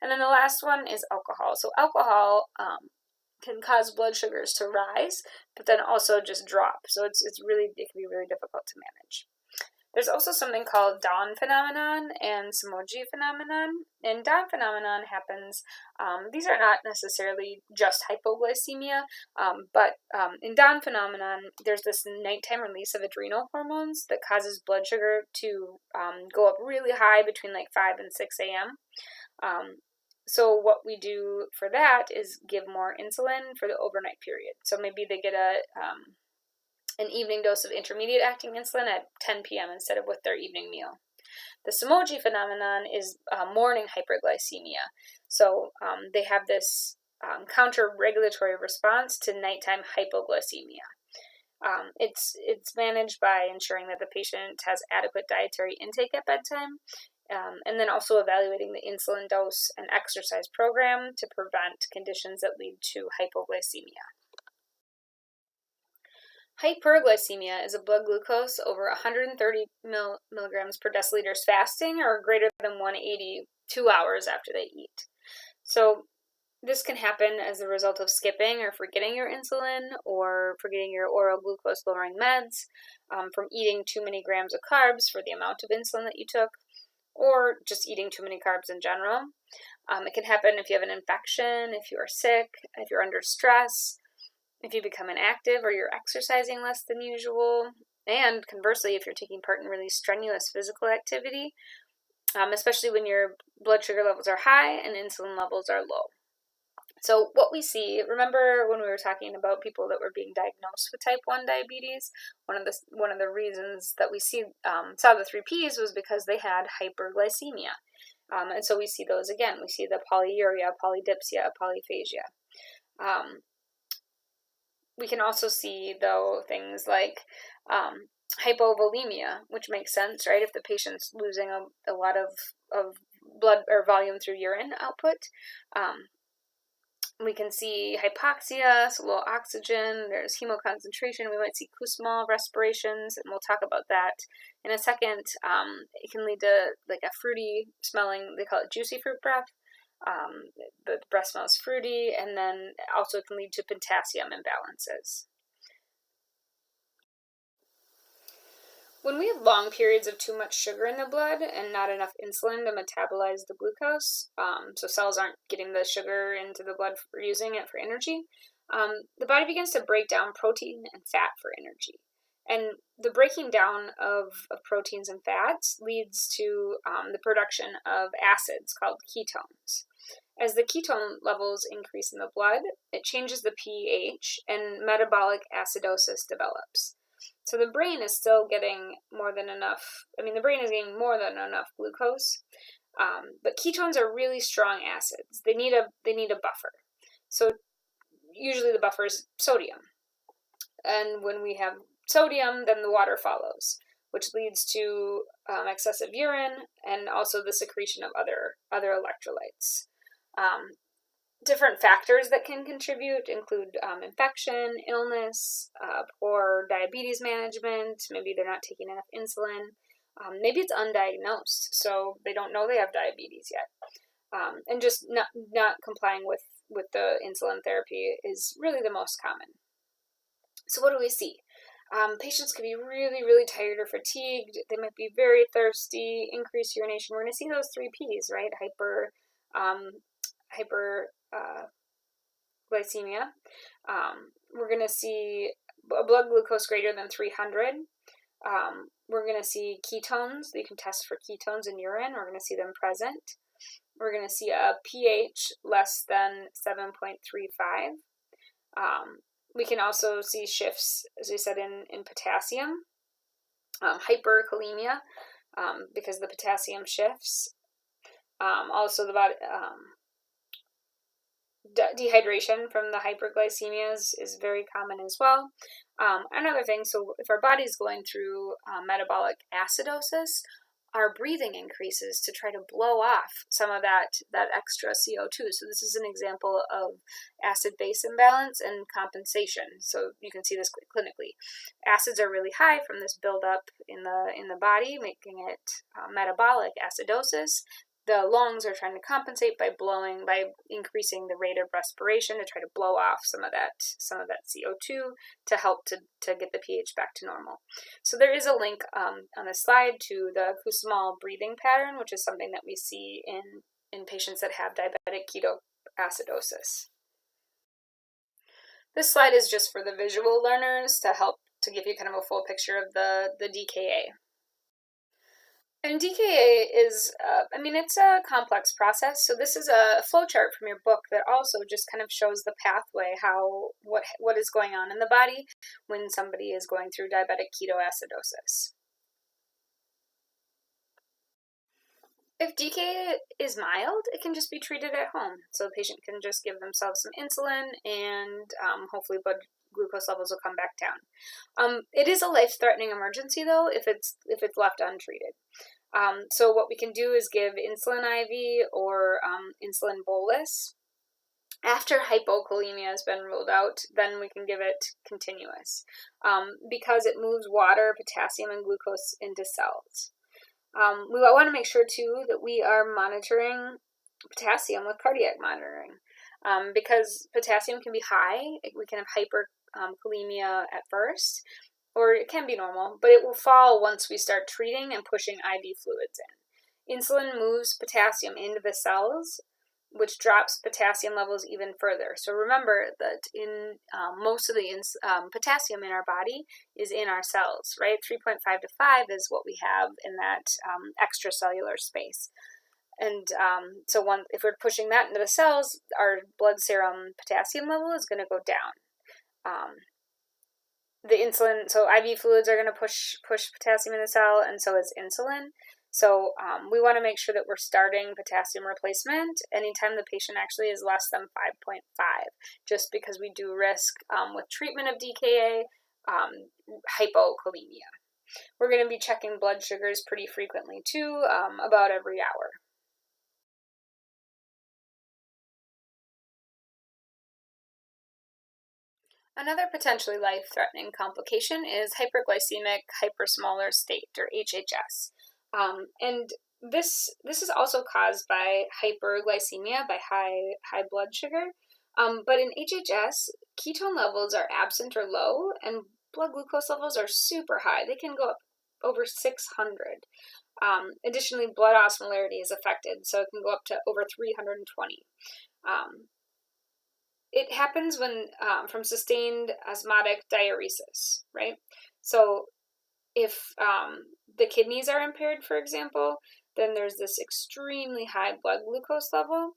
And then the last one is alcohol. So alcohol can cause blood sugars to rise, but then also just drop. So it can be really difficult to manage. There's also something called dawn phenomenon and Somogyi phenomenon. And dawn phenomenon happens, these are not necessarily just hypoglycemia, but in dawn phenomenon, there's this nighttime release of adrenal hormones that causes blood sugar to go up really high between like 5 and 6 a.m. So what we do for that is give more insulin for the overnight period. So maybe they get an evening dose of intermediate acting insulin at 10 p.m. instead of with their evening meal. The Somogyi phenomenon is morning hyperglycemia. So they have this counter-regulatory response to nighttime hypoglycemia. It's managed by ensuring that the patient has adequate dietary intake at bedtime, and then also evaluating the insulin dose and exercise program to prevent conditions that lead to hypoglycemia. Hyperglycemia is a blood glucose over 130 milligrams per deciliter fasting or greater than 180 2 hours after they eat. So this can happen as a result of skipping or forgetting your insulin, or forgetting your oral glucose lowering meds, from eating too many grams of carbs for the amount of insulin that you took, or just eating too many carbs in general. It can happen if you have an infection, if you are sick, if you're under stress, if you become inactive or you're exercising less than usual, and conversely, if you're taking part in really strenuous physical activity, especially when your blood sugar levels are high and insulin levels are low. So what we see, remember when we were talking about people that were being diagnosed with type 1 diabetes, one of the reasons that we saw the 3 Ps was because they had hyperglycemia. And so we see those again. We see the polyuria, polydipsia, polyphagia. We can also see, though, things like hypovolemia, which makes sense, right? If the patient's losing a lot of blood or volume through urine output. We can see hypoxia, so low oxygen. There's hemoconcentration. We might see Kussmaul respirations, and we'll talk about that in a second. It can lead to like a fruity smelling, they call it juicy fruit breath. The breath smells fruity, and then also it can lead to potassium imbalances. When we have long periods of too much sugar in the blood and not enough insulin to metabolize the glucose, so cells aren't getting the sugar into the blood for using it for energy, the body begins to break down protein and fat for energy. And the breaking down of proteins and fats leads to the production of acids called ketones. As the ketone levels increase in the blood, it changes the pH and metabolic acidosis develops. So the brain is still getting more than enough, the brain is getting more than enough glucose, but ketones are really strong acids. They need a buffer. So usually the buffer is sodium. And when we have sodium, then the water follows, which leads to excessive urine and also the secretion of other electrolytes. Different factors that can contribute include infection, illness, poor diabetes management. Maybe they're not taking enough insulin. Maybe it's undiagnosed, so they don't know they have diabetes yet. And just not complying with the insulin therapy is really the most common. So what do we see? Patients could be really, really tired or fatigued. They might be very thirsty, increased urination. We're going to see those 3 Ps, right? Hyperglycemia. We're going to see a blood glucose greater than 300. We're going to see ketones. You can test for ketones in urine. We're going to see them present. We're going to see a pH less than 7.35. We can also see shifts, as we said, in potassium. Hyperkalemia, because the potassium shifts. Also, the body, dehydration from the hyperglycemia is very common as well. Another thing, so if our body's going through metabolic acidosis, our breathing increases to try to blow off some of that extra CO2. So this is an example of acid-base imbalance and compensation. So you can see this clinically. Acids are really high from this buildup in the body, making it metabolic acidosis. The lungs are trying to compensate by increasing the rate of respiration to try to blow off some of that CO2 to help to get the pH back to normal. So there is a link on the slide to the Kussmaul breathing pattern, which is something that we see in patients that have diabetic ketoacidosis. This slide is just for the visual learners to help to give you kind of a full picture of the DKA. And DKA is, it's a complex process. So this is a flowchart from your book that also just kind of shows the pathway, what is going on in the body when somebody is going through diabetic ketoacidosis. If DKA is mild, it can just be treated at home. So the patient can just give themselves some insulin and hopefully blood glucose levels will come back down. It is a life-threatening emergency though if it's left untreated. So what we can do is give insulin IV or insulin bolus. After hypokalemia has been ruled out, then we can give it continuous because it moves water, potassium, and glucose into cells. We want to make sure too that we are monitoring potassium with cardiac monitoring because potassium can be high. We can have hyperkalemia at first, or it can be normal, but it will fall once we start treating and pushing IV fluids in. Insulin moves potassium into the cells, which drops potassium levels even further. So remember that in most of the potassium in our body is in our cells, right? 3.5 to 5 is what we have in that extracellular space. And so if we're pushing that into the cells, our blood serum potassium level is going to go down. The insulin, so IV fluids are going to push potassium in the cell, and so is insulin. So we want to make sure that we're starting potassium replacement anytime the patient actually is less than 5.5, just because we do risk with treatment of DKA hypokalemia. We're going to be checking blood sugars pretty frequently too, about every hour. Another potentially life-threatening complication is hyperglycemic hypersmolar state, or HHS. And this is also caused by hyperglycemia, by high blood sugar. But in HHS, ketone levels are absent or low, and blood glucose levels are super high. They can go up over 600. Additionally, blood osmolarity is affected, so it can go up to over 320. It happens when from sustained osmotic diuresis, right? So if the kidneys are impaired, for example, then there's this extremely high blood glucose level.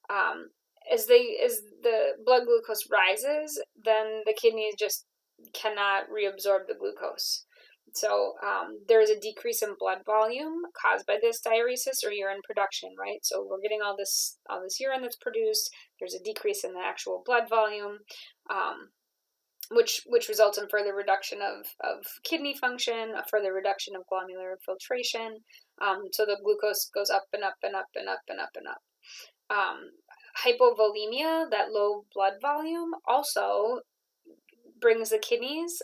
As the blood glucose rises, then the kidneys just cannot reabsorb the glucose. So there is a decrease in blood volume caused by this diuresis or urine production, right? So we're getting all this urine that's produced. There's a decrease in the actual blood volume, which results in further reduction of kidney function, a further reduction of glomerular filtration. So the glucose goes up and up and up and up and up and up. Hypovolemia, that low blood volume, also brings the kidneys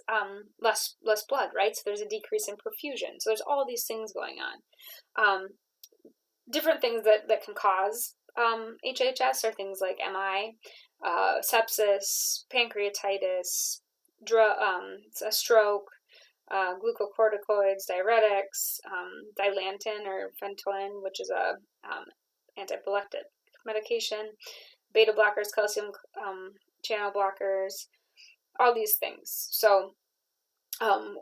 less blood, right? So there's a decrease in perfusion. So there's all these things going on. Different things that can cause HHS are things like MI, sepsis, pancreatitis, a stroke, glucocorticoids, diuretics, dilantin or Phenytoin, which is a antiepileptic medication, beta blockers, calcium channel blockers, all these things. So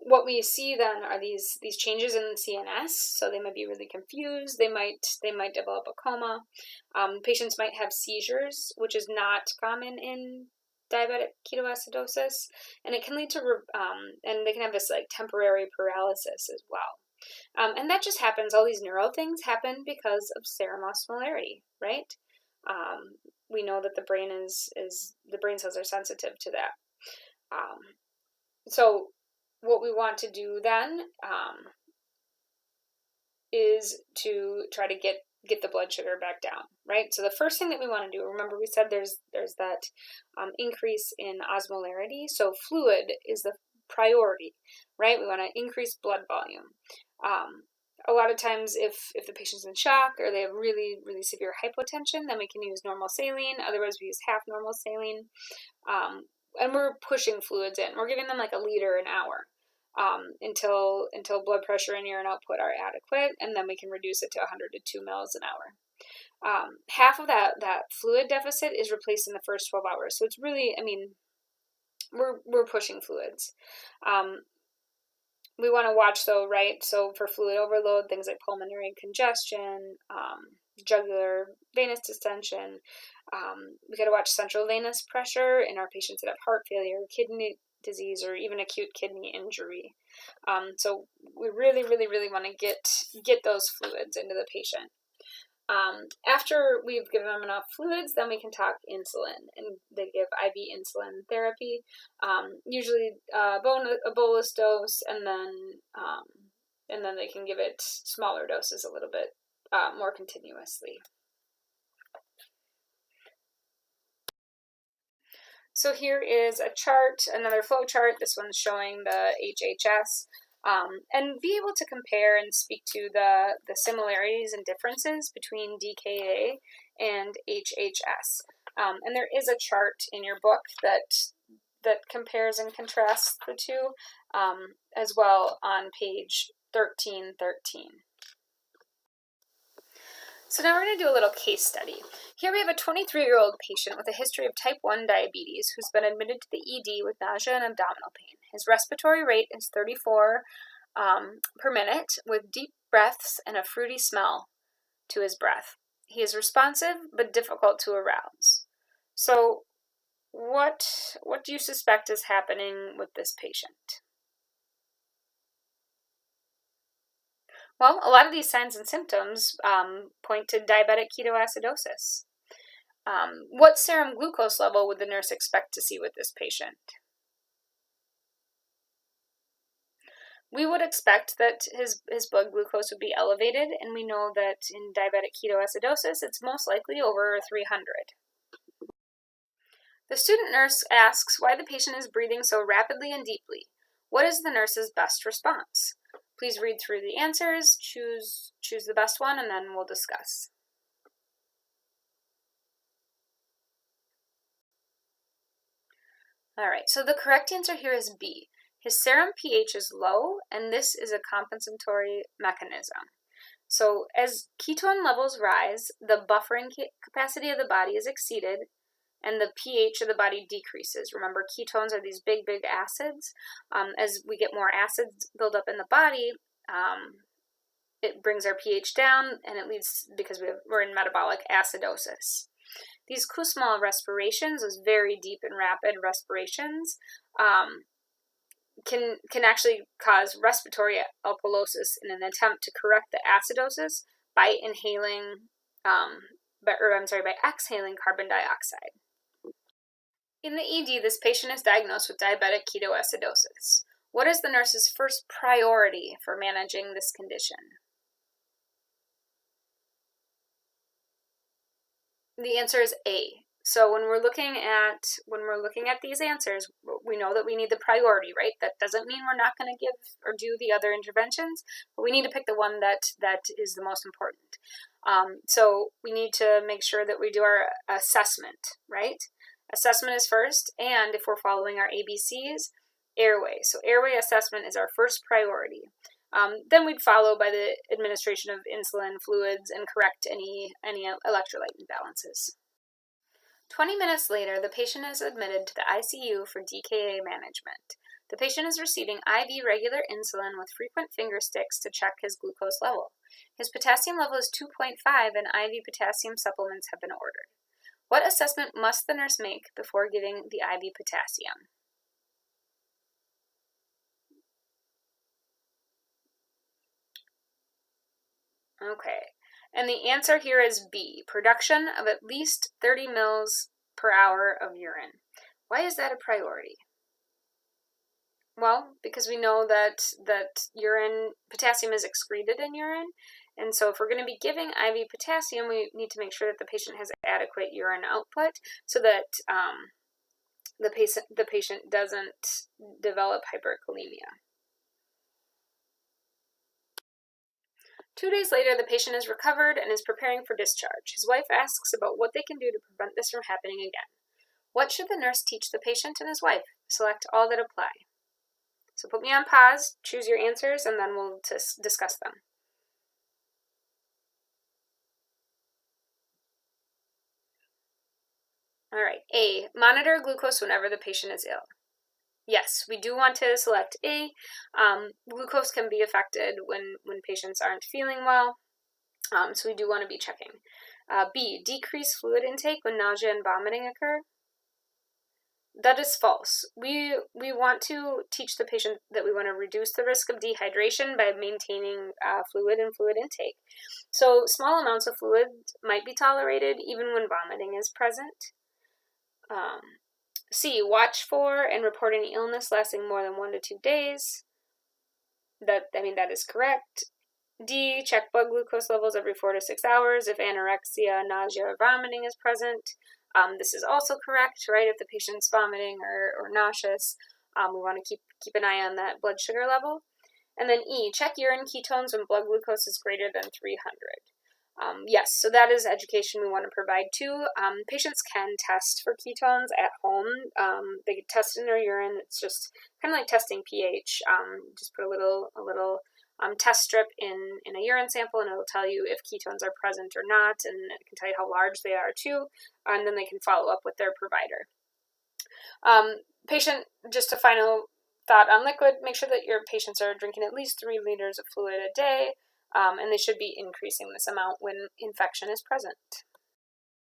what we see then are these changes in the CNS. So they might be really confused. They might develop a coma. Patients might have seizures, which is not common in diabetic ketoacidosis, and it can lead to and they can have this like temporary paralysis as well. And that just happens. All these neuro things happen because of serum osmolarity, right? We know that the brain the brain cells are sensitive to that. So what we want to do then is to try to get the blood sugar back down, right? So the first thing that we want to do, remember we said there's that increase in osmolarity. So fluid is the priority, right? We want to increase blood volume. A lot of times if the patient's in shock or they have really, really severe hypotension, then we can use normal saline. Otherwise, we use half normal saline. And we're pushing fluids in. We're giving them like a liter an hour until blood pressure and urine output are adequate, and then we can reduce it to 100 to 2 mils an hour. Half of that fluid deficit is replaced in the first 12 hours. So it's really, I mean, we're pushing fluids. We want to watch though, right? So for fluid overload, things like pulmonary congestion, jugular venous distension. We got to watch central venous pressure in our patients that have heart failure, kidney disease, or even acute kidney injury. So we really, really, really want to get those fluids into the patient. After we've given them enough fluids, then we can talk insulin, and they give IV insulin therapy, usually a bolus dose, and then they can give it smaller doses a little bit more continuously. So here is a chart, another flow chart. This one's showing the HHS. And be able to compare and speak to the similarities and differences between DKA and HHS. And there is a chart in your book that compares and contrasts the two as well on page 1313. So now we're going to do a little case study. Here we have a 23-year-old patient with a history of type 1 diabetes who's been admitted to the ED with nausea and abdominal pain. His respiratory rate is 34 per minute with deep breaths and a fruity smell to his breath. He is responsive but difficult to arouse. So what do you suspect is happening with this patient? Well, a lot of these signs and symptoms point to diabetic ketoacidosis. What serum glucose level would the nurse expect to see with this patient? We would expect that his blood glucose would be elevated, and we know that in diabetic ketoacidosis, it's most likely over 300. The student nurse asks why the patient is breathing so rapidly and deeply. What is the nurse's best response? Please read through the answers, choose the best one, and then we'll discuss. All right, so the correct answer here is B. His serum pH is low, and this is a compensatory mechanism. So as ketone levels rise, the buffering capacity of the body is exceeded, and the pH of the body decreases. Remember, ketones are these big acids. As we get more acids build up in the body, it brings our pH down, and it leads, because we're in metabolic acidosis. These Kussmaul respirations, those very deep and rapid respirations, can actually cause respiratory alkalosis in an attempt to correct the acidosis by by exhaling carbon dioxide. In the ED, this patient is diagnosed with diabetic ketoacidosis. What is the nurse's first priority for managing this condition? The answer is A. So when we're looking at these answers, we know that we need the priority, right? That doesn't mean we're not going to give or do the other interventions, but we need to pick the one that is the most important. So we need to make sure that we do our assessment, right? Assessment is first, and if we're following our ABCs, airway. So airway assessment is our first priority. Then we'd follow by the administration of insulin, fluids, and correct any electrolyte imbalances. 20 minutes later, the patient is admitted to the ICU for DKA management. The patient is receiving IV regular insulin with frequent finger sticks to check his glucose level. His potassium level is 2.5 and IV potassium supplements have been ordered. What assessment must the nurse make before giving the IV potassium? Okay, and the answer here is B, production of at least 30 mils per hour of urine. Why is that a priority? Well, because we know that potassium is excreted in urine, and so if we're going to be giving IV potassium, we need to make sure that the patient has adequate urine output so that the patient doesn't develop hyperkalemia. 2 days later, the patient is recovered and is preparing for discharge. His wife asks about what they can do to prevent this from happening again. What should the nurse teach the patient and his wife? Select all that apply. So put me on pause, choose your answers, and then we'll discuss them. All right, A, monitor glucose whenever the patient is ill. Yes, we do want to select A. Glucose can be affected when patients aren't feeling well, so we do want to be checking. B, decrease fluid intake when nausea and vomiting occur. That is false. We want to teach the patient that we want to reduce the risk of dehydration by maintaining fluid and fluid intake. So small amounts of fluid might be tolerated even when vomiting is present. C, watch for and report any illness lasting more than 1 to 2 days. That is correct. D, check blood glucose levels every 4 to 6 hours if anorexia, nausea, or vomiting is present. This is also correct, right? If the patient's vomiting or nauseous, we want to keep an eye on that blood sugar level. And then E, check urine ketones when blood glucose is greater than 300. Yes, so that is education we want to provide too. Patients can test for ketones at home. They can test in their urine. It's just kind of like testing pH. Just put a little test strip in a urine sample, and it'll tell you if ketones are present or not, and it can tell you how large they are too, and then they can follow up with their provider. Patient, just a final thought on liquid, make sure that your patients are drinking at least 3 liters of fluid a day, and they should be increasing this amount when infection is present.